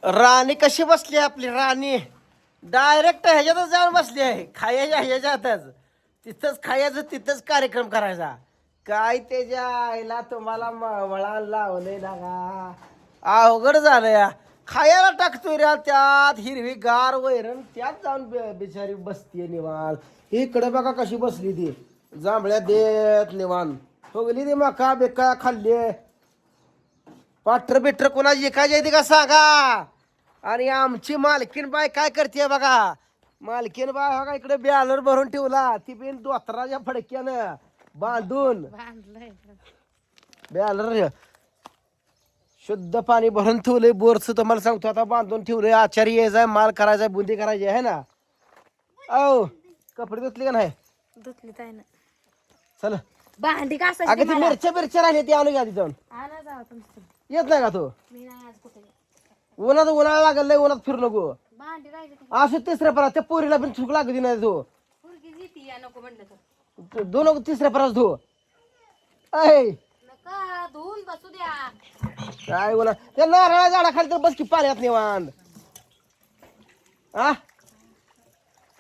राणी कशी बसली आपली राणी डायरेक्ट ह्याच्यातच जाऊन बसली आहे खायच्या ह्याच्यातच तिथंच खायचं तिथंच कार्यक्रम करायचा काय त्याच्या आईला तुम्हाला वळण लावले लागा अवघड झालं या खायला टाकतोय रे त्यात हिरवी गार वैरण त्यात जाऊन बिचारी बसतीये निवांत इकडे बघा कशी बसली ती जांभळ्या देत निवांत फुगली ती मका बेका खाल्ली पाटर बिटर कोणाची एकाची येते का सांगा आणि आमची मालकीन बाय काय करते बघा मालकीन बाय बघा इकडे बॅलर भरून ठेवला ती बिन दोतराच्या फडक्यानं बांधून बॅलर शुद्ध पाणी भरून ठेवलंय बोरचं तुम्हाला सांगतो आता बांधून ठेवलंय आचारी यायचाय माल करायचा बुंदी करायची आहे ना औ कपडे धुतले का नाही धुतली ताई ना चल भांडी अगं घासायची ती मिरच्या राहिली ती आणू घ्या ती जाऊन आणा जावा तुमचं येत नाही का तू मी नाही आज कुठे उन्हाळा लागल लय उन्हात फिरू नको भांडी राहिली ती असं तिसऱ्या परात त्या पोरीला पण चूक लागली नाही तो पुरगी जीती या नको म्हणलं तर दोन तिसऱ्या परास धो ऐ नका धुवून बसू द्या काय बोला त्या नारळा झाडाखाली तर बस की पाण्यात निवांत आ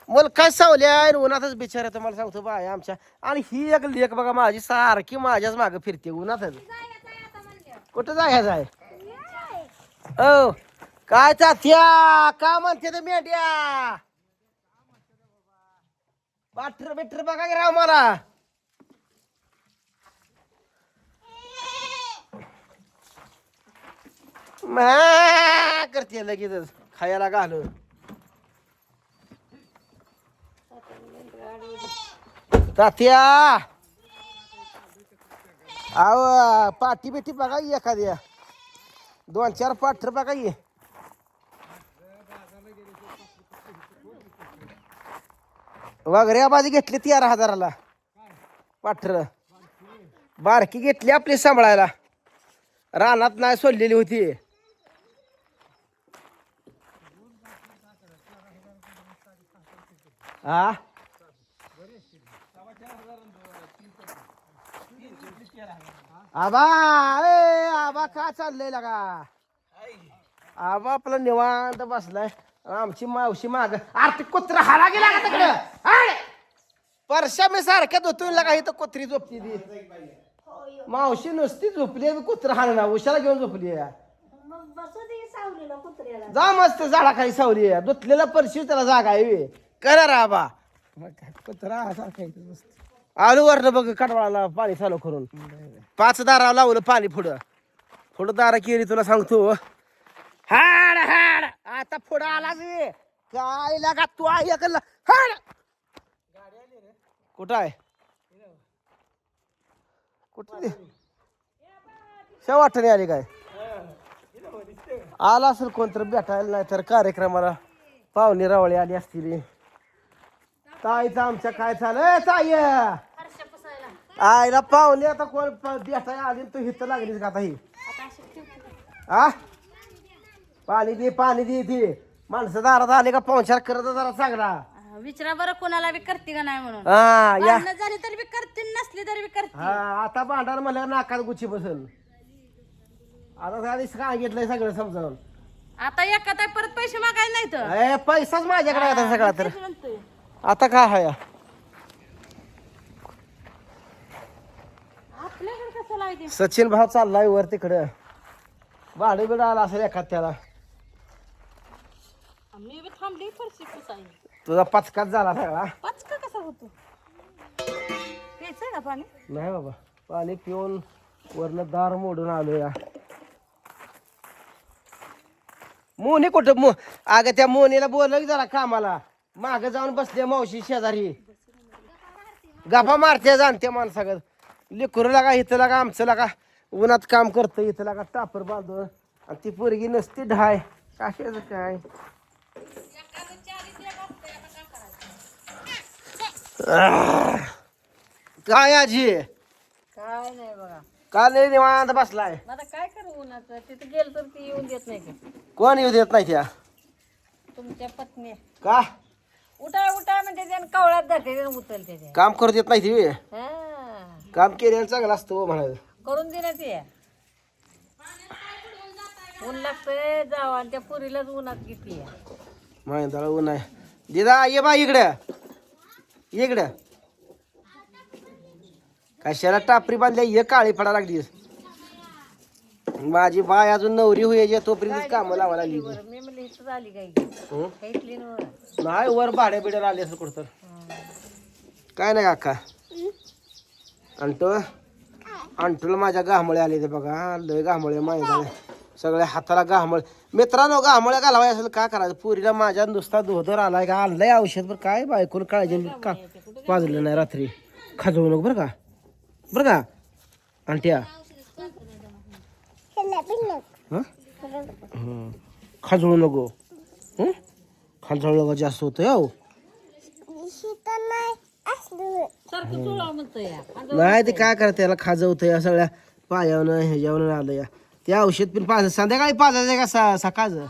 मला काय सावल्या उन्हातच बिचार तुम्हाला सांगतो बाय आमच्या आणि ही एक लेख बघा माझी सारखी माझ्याच मागे फिरते उन्हातच कुठं जायचं आहे ओ काय तात्या का म्हणते ते मेंढ्या बाटर बिटर बघा की राव मला म्या करते लगेच खायला घालून तात्या आव पाठी बिठी बघा की एखाद्या 2-4 पाठर बघा की वगैरे बाजी घेतली 13,000ला पाठर बारकी घेतली आपली सांभाळायला रानात नाही सोडलेली होती हा आबा ए आबा का चाललंय लगा आबा आपला निवांत बसलाय आमची मावशी माग आरती कुत्रा हाला गेला का तिकडं परशा मी सारख्या धुतून लागा इथं कुत्री झोपती ती मावशी नुसती झोपली कुत्रा हाणला उशाला घेऊन झोपली जा मस्त झाडाखाली सावली धुतलेला परशी त्याला जागा आहे करा राबा कुत्रा आलू वरनं बघ कडवाळाला पाणी चालू करून 5 दारा लावलं पाणी पुढं दारा केली तुला सांगतो हाड हाड आता पुढं आला काय लागा तू ऐकलं हाड कुठं आहे कुठं शेवटने आली काय आला असेल कोणतरी भेटायला नाही तर कार्यक्रमाला पाहुणे रावळे आली असतील ताईचं आमच्या काय चालय ताई आईला पाहुणे आता कोण भेटाय आली तू हिथं लागलीस का आता ही आ पाणी दे ती माणसं दारात आले का पाहुणचार करत जरा चांगला विचारा बरं कोणाला बी करते का नाही म्हणून हा या झाली तरी बी करते नसली तरी बी करते हा आता भांडार म्हणल्यावर नाकात गुच्छी बसल आता आधीच सांगितलंय सगळं समजावून आता एका ताई परत पैसे मागायला नाही तर पैसाच माझ्याकडे आता सगळा तर म्हणतोय आता काय हाय आपल्याकडे कसं लावते सचिन भाव चाललाय वर तिकडं भाडं बिडं आला असेल एखाद्याला मी बी थांबली फरशी पुसाई तुझा पचकाच झाला सगळा पचका कसा होतो प्यायचंय का पाणी नाही बाबा पाणी पिऊन वरनं दार मोडून आलो या मोनी कुठं अगं त्या मोनीला बोललं जरा कामाला माग जाऊन बसले मावशी शेजारी गप्पा मारते जाणते माणसागत लेकरू लागा इथं लागा आमचं लागा उन्हात काम करतं इथं लागा टापर बांधून आणि ती पोरगी नसती ढाय कशाचं काय काय आजी काय नाही बघा काल निवांत बसलाय आता काय करू उन्हाचं तिथे गेलं तर ती येऊन देत नाही का कोण येऊ देत नाही त्या तुमच्या पत्नी का उठा म्हणजे त्यानं कवळात जाते त्यानं उचलते ते काम करू देत नाही ती हा काम केलेलं चांगलं असतं म्हणाल करून देण्यात ये ऊन लागतंय जावं आणि त्या पुरीलाच उन्हात किती मैदाला ऊन आहे. दिदा ये बा इकडं इकडं. कशाला टापरी बांधल्या ये काळी पडा लागली. माझी बाय अजून नवरी होईल तोपर्यंत काम लावायला लागली. मी म्हणलं इथं झाली काही हं? इथली नव्हतं. नाही वर भाड्या बिड्याला आले असं कुठं तर. काय नाही काका अंटूला माझ्या गामळे आले ते बघा. लय गामळे माहिती सगळ्या हाताला गामळे. मित्रांनो गामळे घालावाय असेल का करायचं. पुरीला माझ्या नुसता धोधर आलाय का आणलंय औषध बरं काय बायकोन काळजी का वाजलं नाही रात्री. खाजवू नको बरं का बरं का अंट्या. खाजवू नको. खाजवू नको जास्त होतं हो. सारखं चुळा म्हणतोय या. नाही ते काय करते त्याला खाजवतं या सगळ्या पायावनं ह्याच्यावरून आलं या. ते औषध पण पाज संध्याकाळी पाजायचं का सकाळचं.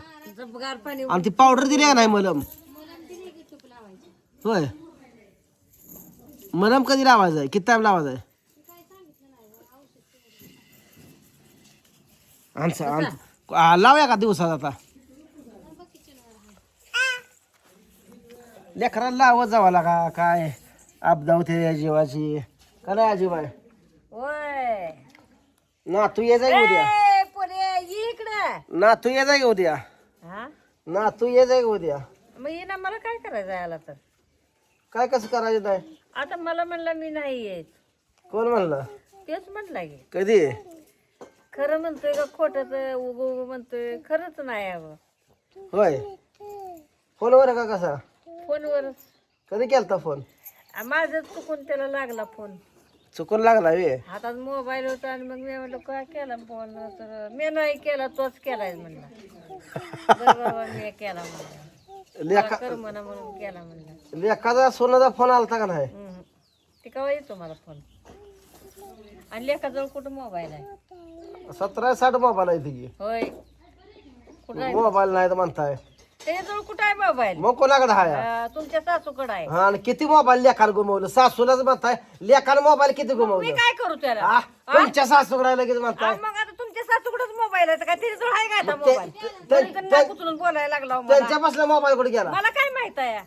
गार पाणी आणि ती पावडर दिली का नाही मलम. होय मलम कधी लावायचं आहे किती टाइम लावायचं आहे. लावूया का दिवसात आता. लेकराला लावत जावा लागा काय आपदा होते या जीवाची का नाही अजिबाय. होय ना तू ये जाय उद्या. ए, पोरे, ये इकडं. ना तू ये जाय उद्या. हा ना तू ये जाय उद्या. मग ये ना मला काय करायचं याला तर. काय कसं करायचं नाही. आता मला म्हणलं मी नाही येत. कोण म्हणलं. तेच म्हटलं की कधी खरं म्हणतोय का खोटं उगो म्हणतोय. खरंच नाही अगं. होय फोनवर का कसा फोनवर कधी केलता फोन. माझं चुकून त्याला लागला फोन. चुकून लागला वे. हातात मोबाईल होता आणि मग मी म्हणलं काय केला फोन तर मी नाही केला तोच केलाय म्हणला. बरं बाबा मी केला म्हणलं. लेखा कर म्हणा म्हणून केला म्हणलं. लेखाचा सोनाचा फोन आलता का नाही. ते केव्हा येतो मला फोन. आणि लेखाजवळ कुठं मोबाईल आहे. 17-60 मोबाईल आहे तिची. होय कुठं आहे मोबाईल नाही तर म्हणताय. त्याच्याजवळ कुठं आहे मोबाईल. मग कोणाकडे हाय. तुमच्या सासूकडे आहे. हा आणि किती मोबाईल लेखाला गुमवलं. सासूलाच म्हणताय लेखाला मोबाईल किती मी गुमवलं. काय करू त्याला. आ, तुमच्या सासूकडे लगेच म्हणताय. मग आता तुमच्या सासूकडेच मोबाईल आहे तर काय त्याच्याजवळ आहे का आता मग ते- मोबाईल. ते- कोणीकडे नाक उचलून बोलायला लागला हो मला. त्यांच्यापासून मोबाईल कुठे गेला. मला काय माहित आहे.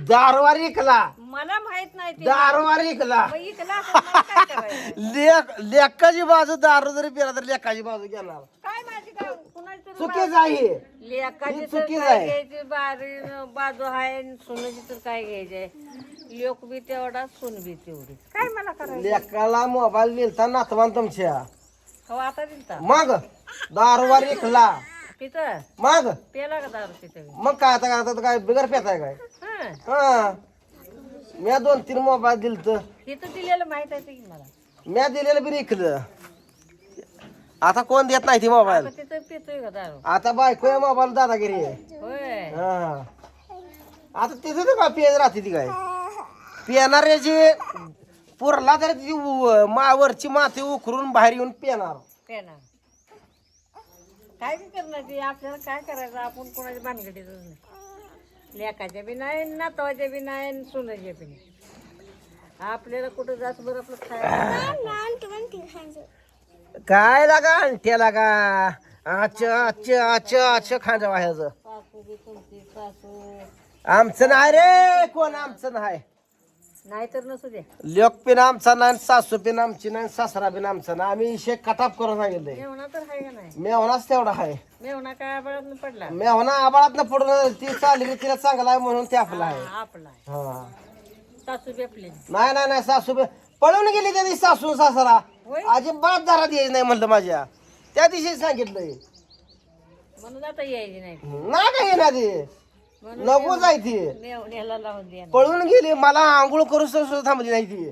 दारवार इकला. मला माहित नाही ते. दारवार इकला. मग इकला असेल, मला काय करायचं. लेखाची बाजू दारू जरी पिला तर लेखाची बाजू घेणार. काय माझी काय कुणाची तर चुकीच आहे. लेकाची ही तर चुकीच काय आहे. घ्यायची बाजू आहे आणि सुनाची तर काय घ्यायचंय. लोक बी तेवढा सून बी तेवढी. काय मला करायचं. लेखाला मोबाईल दिलता नातवान तुमच्या. हो आता दिलता मग दारूवार इकला. तिथं मग पेला का दारू तिथं. मग काय आता काय बिगर पेताय काय. हा हा मी 2-3 मोबाईल दिलत. तिथं दिलेलं माहित आहे ते की मला. मी दिलेलं बी इकलं. आता कोण देत नाही ती मोबाईल. आता तिथं पितोय का दारू. आता बायको या मोबाईल दादागिरी आहे. होय हा आता तिथं ते काय पियाच राहते ती काय. पिणाऱ्याची पुरला तरी ती वरची माती उकरून बाहेर येऊन पिणार. पेना काय बी करणार ती. आपल्याला काय करायचं. आपण कोणाच्या भानगडीतच नाही. लेकाच्या बी नाही नातवाच्या बी नाही सुनाच्या बी नाही. आपल्याला कुठं जात बरं आपलं खायला. काय लागा आणत्या लागा. अच्छा खांजा व्हायचं. सासू बी तुमची सासू आमचं नाही रे कोण आमचं नाही. नाही तर नसू द्या. लोक पिन आमचा नाही सासू पिन आमची नाही सासरा पिन आमचा नाही. आम्ही शेक कटाप करून सांगितलंय. मेवणा तर आहे का नाही. मेवनाच तेवढा आहे. मेवणा काय बळत पडला. मेवना आबाळात पडून ती चालली तिला चांगला आहे म्हणून ते आपला आहे. आपला आहे. हा सासू बी आपली नाही सासू पळून गेली त्या दिवशी सासू सासरा. होय. अजिबात दारात यायची नाही म्हणलं माझ्या. त्या दिवशी सांगितलंय म्हणून आता यायची नाही. नाही काय येणार ती म्हणून नको जायची. मेवण्याला लावून द्या. पळून गेली मला आंघोळ करू सुद्धा थांबली नाही ती.